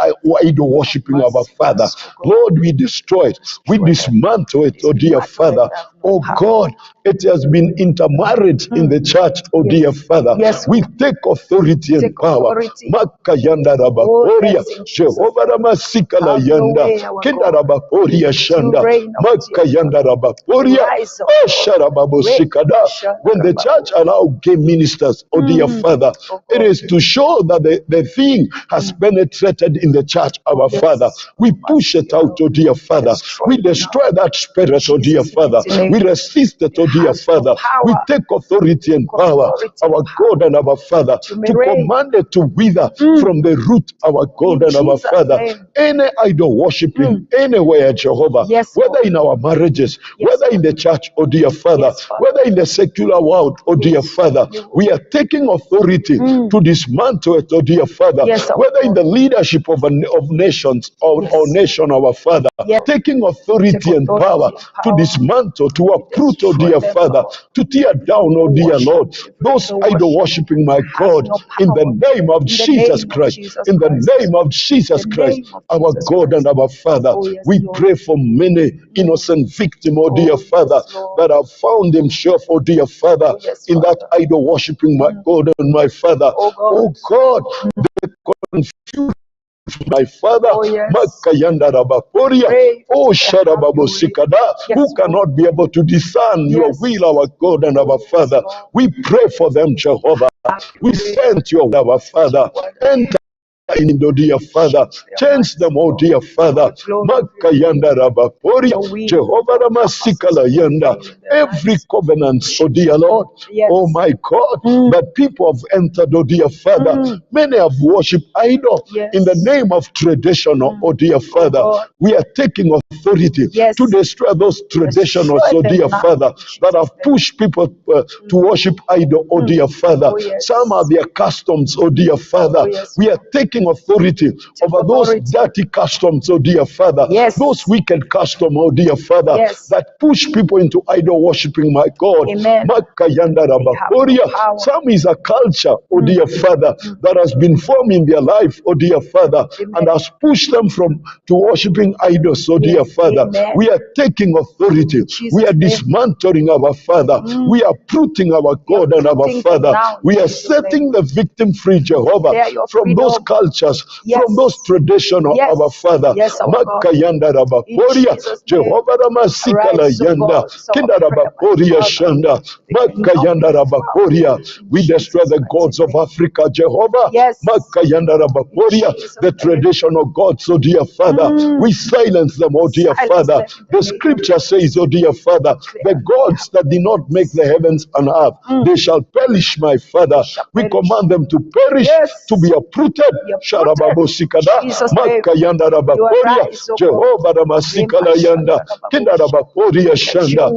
idol worshiping, our mercy, Father. yes, oh God. Lord, we destroy it. We dismantle it, oh dear Father. Oh God, it has been intermarried in the church, oh dear Father. Yes, We Lord. take authority and Take power. authority. Makayanda Oh, rabakoria, yes, in Jesus' Jehovah name. ramasikala Have your yanda, way, our kenda God. rabakoria shanda, reign, our makayanda dear rabakoria, Rise up, oh Lord. sharababosikada. Shanda When the church rabakoria. allow gay ministers, oh dear Father, Oh, it God. is to show that the thing has penetrated in the church, our Yes. Father. We push it out, oh dear Father. Destroy We it now. destroy that spirit, oh dear Jesus' Father. mighty name. We resist it, oh dear has no Father. power. We take authority and Take power, authority and our power. God and our Father, may to reign. command it to wither from the root, our God In and our Jesus' Father. name. Any idol worshiping anywhere, Jehovah, Yes, whether Lord. in our marriages, Yes, whether in the church, oh dear Father, Yes, Father. whether in the secular world, oh dear Father, we are taking authority to dismantle it, oh dear Father, Yes, our whether in God. the leadership of nations or Yes. nation, our Father, Yes. taking authority Take and authority power and to power. dismantle, to uproot, oh destroy dear them, Father, Lord. to tear down, oh dear Worship, Lord, those the idol worship worshiping, my has God, no in the power. name of In the Jesus name of Christ, Jesus in the Christ. name of Jesus In the Christ, name of our Jesus God and Christ. our Father. Oh, yes, We Lord. pray for many innocent victims, oh dear yes, Father, Lord. that have found themselves, oh dear Father, Oh, yes, in that Father. idol worshiping, my God and my Father. Oh, God. Oh God, the confusion, my Father, Oh, yes. Makayanda Rabaporia, Pray for oh the have your Sharababo way. Sikada, Yes, who Lord. cannot be able to discern your Yes. will, our God and our yes, Father. Lord. We pray for them, Jehovah. Have We your way. send your our Father. Enter in, oh dear Father. Change them, oh dear Father. Makayanda Rabaporia, Your will, Jehovah your purposes Ramasikala Yanda. prevail in their Every lives. covenant, oh dear Lord. Yes. Oh my God, that people have entered, oh dear Father. Many have worshipped idol Yes. in the name of traditional, oh dear Father. God. We are taking authority Yes. to destroy those traditionals, Destroy oh them dear now Father, in that have Jesus' name. pushed people to worship idol, oh dear Father. Oh, yes. Some are their customs, oh dear Father. Oh, yes. We are taking authority over authority. those dirty customs, oh dear Father. Yes. Those wicked customs, oh dear Father, Yes. that push people into idol worshiping, my God. Amen. Makayanda They have no Rabakoria. power. Some is a culture, oh dear Father, that has been formed in their life, oh dear Father, and has pushed them from to worshiping idols, oh dear Yes. Father. Amen. We are taking authority. Jesus' We are name. dismantling our Father. We are uprooting our God and our uprooting them Father. now in We are Jesus' name. setting the victim free, Jehovah, Declare your from those freedom. cultures, Yes. from those traditional, Yes. our Father. Yes, our God. Makayanda In Rabakoria, Jesus' name. Jehovah Ramasikala Arise, O Yanda, God. So Kinda I pray, my Rabakoria Father. Shanda, The kingdom Makayanda is Rabakoria. found in We destroy Jesus' the mighty gods of name. Africa, Jehovah. Yes. Makayanda Rabakoria, In Jesus' the name. traditional gods, oh dear Father. We silence them, oh dear Silence Father. them in the The name of scripture says, oh dear Father, the Declare gods that did not make the heavens and earth, they shall perish, my Father. shall We perish. command them to perish, Yes. to be uprooted, Be Sharababo Sikada, Jesus' name. Makayanda You Rabakoria, arise, O God. Jehovah Ramasikala Yanda, Kinda Rabakoria Shanda,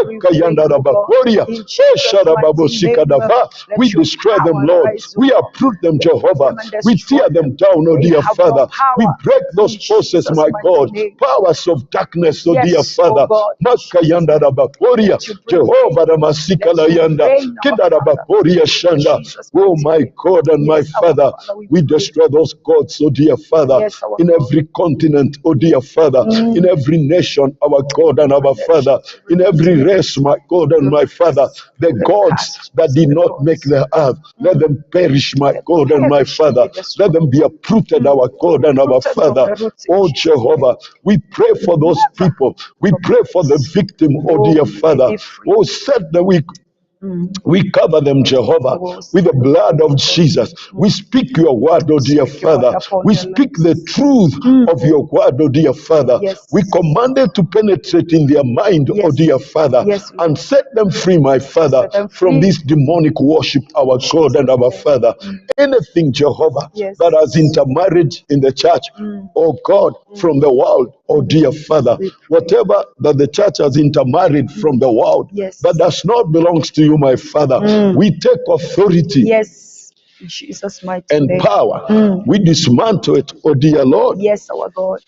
Makayanda Rabakoria, In Jesus' Sharababo mighty name, Sikadava. let We your destroy them, power Lord. arise, O We God. uproot them, Uproot Jehovah. them and We destroy tear them down, oh They dear have no Father. We power. break those In forces, Jesus' my mighty God. name. Powers of darkness, oh dear Yes, oh Father. God. In Jesus' Makayanda name. Rabakoria, Let you bring Jehovah pain. Ramasikala Let you Yanda, reign, our Kinda Father. Rabakoria In Shanda. Jesus' Oh mighty my name. God and my Yes, our Father. Father, we We pray. destroy those gods, oh dear Father, Yes, our in God. every continent, oh dear Father, in every nation, our God and our Father, in every race, my God and my Father, the gods that did not make the earth, let them perish, my God and my Father. Let them be uprooted, our God and our Father. Oh Jehovah, we pray for those people. We pray for the victim, oh dear Father. Oh, set the weak. We cover them, Jehovah, with the blood of Jesus. We speak your word, oh dear Father. We speak the truth of your word, oh dear Father. We command it to penetrate in their mind, oh dear Father, and set them free, my Father, from this demonic worship, our God and our Father. Anything, Jehovah, that has intermarried in the church, oh God, from the world, oh dear Father, whatever that the church has intermarried from the world, that does not belong to you, my Father, we take authority Yes. In Jesus' mighty and name. power. We dismantle it, oh dear Lord, Yes, our God.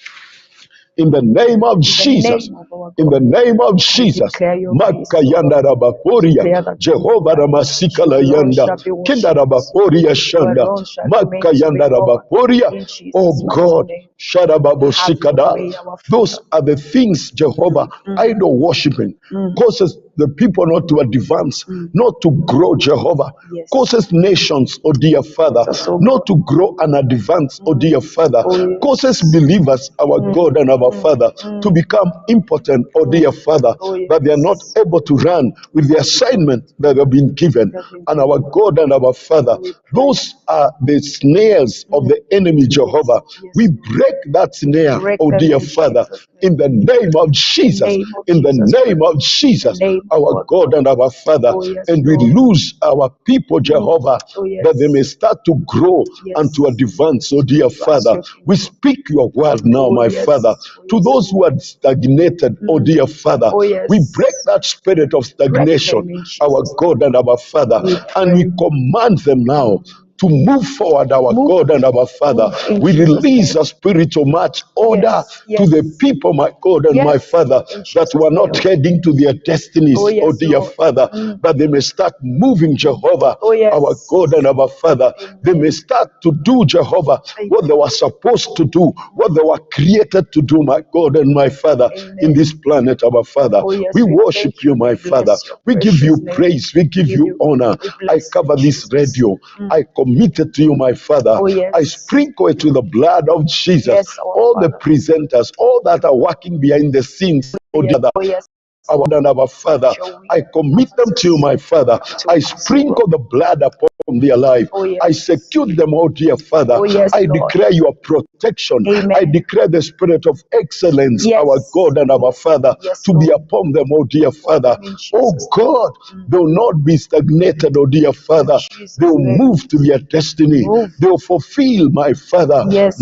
in the name of In the Jesus. name of our In God. the name of Jesus. declare your peace, O Makayanda God. Rabakoria, Declare that Jehovah Ramasikala you alone Yanda, shall be Kinda worshipped. Rabakoria You Shanda, alone shall remain to be Makayanda God. Rabakoria. In Jesus' Oh mighty God, name. Shadababo Have your Sikada. way, our Those Father. are the things, Jehovah, idol worshiping causes the people not to advance, not to grow, Jehovah. Yes. Causes nations, oh dear Father, That's so not good. to grow and advance, oh dear Father. Oh, yes. Causes believers, our God and our Father, to become impotent, oh dear Father, Oh, yes. that they are not able to run with the assignment that have been given. And our God and our Father, those are the snares of the enemy, Jehovah. Yes. We break that snare, Break oh them dear in Father, Jesus' name. in the name of Jesus, name of in the Jesus name of Jesus, name of our our God and our Father. Oh, yes, And we Lord. lose our people, Jehovah, Oh, yes. that they may start to grow Yes. and to advance, oh dear Father. your We kingdom. speak your word now, Oh, my yes. Father, Oh, to yes. those who are stagnated, oh dear Father. Oh, yes. We break that spirit of stagnation, them in Jesus' our God and our Father, and we command them now to move forward, our God and our Father. in We Jesus' release a spiritual match order to the people, my God and my Father, in that Jesus' were not name. heading to their destinies, Oh, yes, oh dear Lord. Father, that they may start moving, Jehovah, Oh, yes. our God and our Father. They may start to do, Jehovah, what they were supposed to do, what they were created to do, my God and my Father, in this planet, our Father. Oh, yes, we we worship thank you, you. my We bless Father. your We give you precious name. praise. We give you honor. We I bless cover you, this Jesus. radio. I commit it to you, my Father. Oh, yes. I sprinkle it with the blood of Jesus. Yes, our All the Father. presenters, all that are working behind the scenes, oh dear, Oh, yes. our and our Father, I commit them to you, my Father. I sprinkle the blood upon their life. Oh, yes. I secure them, oh dear Father. Oh, yes, I Lord. declare your protection. Amen. I declare the spirit of excellence, Yes. our God and our Father, Yes, to be Lord. upon them, oh dear Father. in Jesus' Oh name. God, they will not be stagnated, oh dear Father. Jesus' They will name. move to their destiny. Move. They will fulfill, my Father. Yes.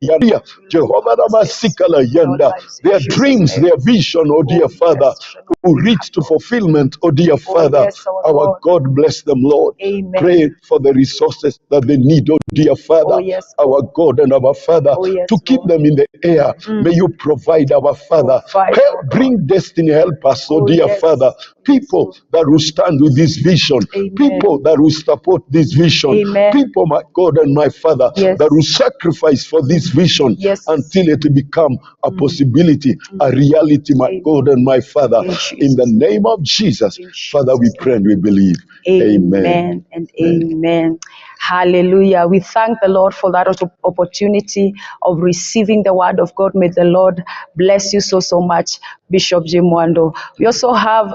Yaria, Jehovah Ramasikala Yanda, their dreams, their vision, oh dear Father, will reach to fulfillment, oh dear Father. yes, Our God bless them, Lord. Amen. Pray for the resources that they need, oh dear Father. yes, Our God and our Father, yes, to keep Lord. them in the air. May you provide, our Father. Provide, Help our God. bring destiny, help us, oh dear yes. Father. People that will stand with this vision, Amen. people that will support this vision, Amen. people, my God and my Father, Yes. that will sacrifice for this vision Yes. until it become a possibility, a reality, my Amen. God and my Father. In the name of Jesus, Father, we pray and we believe. Amen and amen. Hallelujah. We thank the Lord for that opportunity of receiving the word of God. May the Lord bless you so much, Bishop Mwando. We also have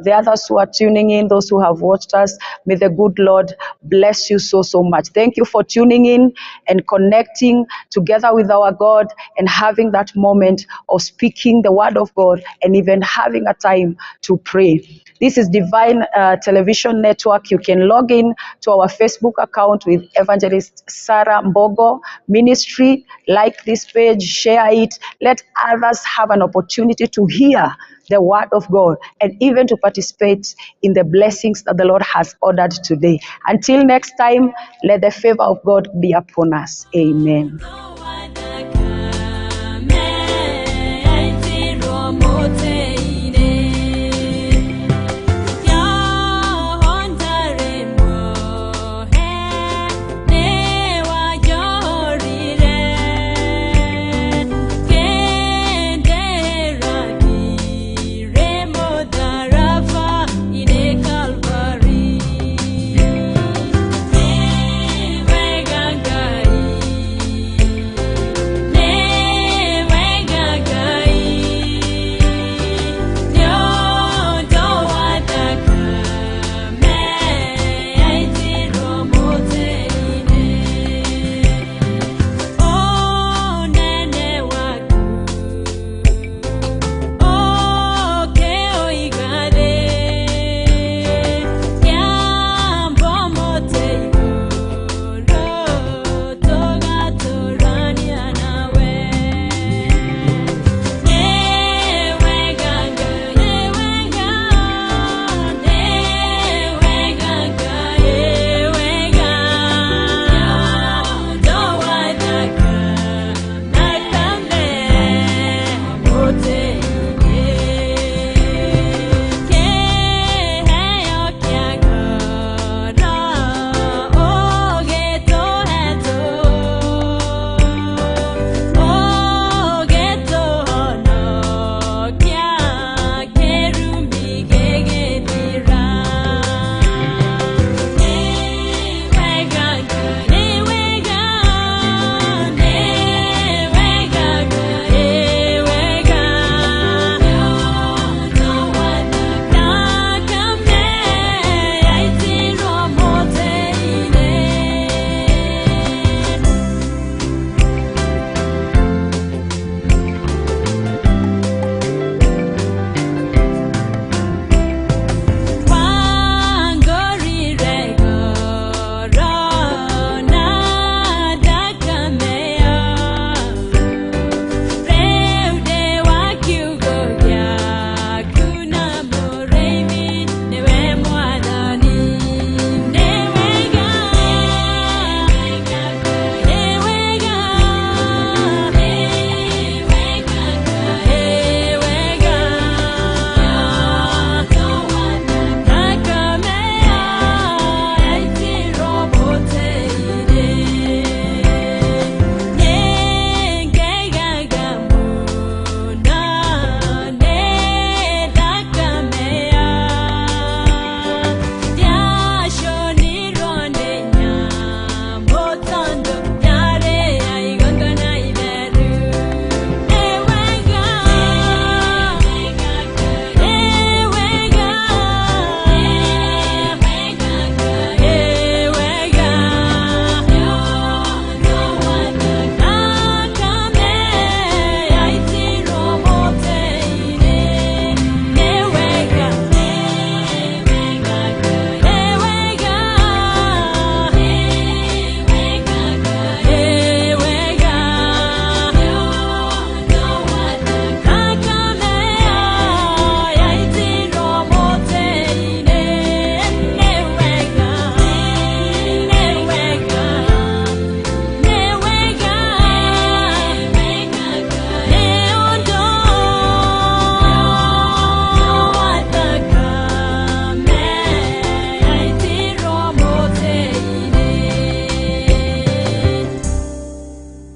the others who are tuning in, those who have watched us. May the good Lord bless you so much. Thank you for tuning in and connecting together with our God and having that moment of speaking the word of God and even having a time to pray. This is Divine Television Network. You can log in to our Facebook account with Evangelist Sarah Mbogo Ministry. Like this page, share it. Let others have an opportunity to hear the word of God and even to participate in the blessings that the Lord has ordered today. Until next time, let the favor of God be upon us. Amen.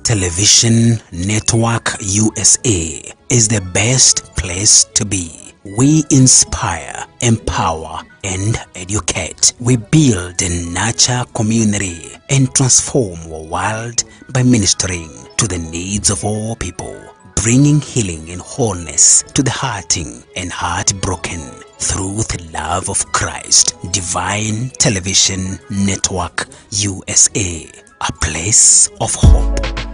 Television Network USA is the best place to be. We inspire, empower, and educate. We build and nurture community and transform our world by ministering to the needs of all people, bringing healing and wholeness to the hurting and heartbroken through the love of Christ. Divine Television Network USA, a place of hope.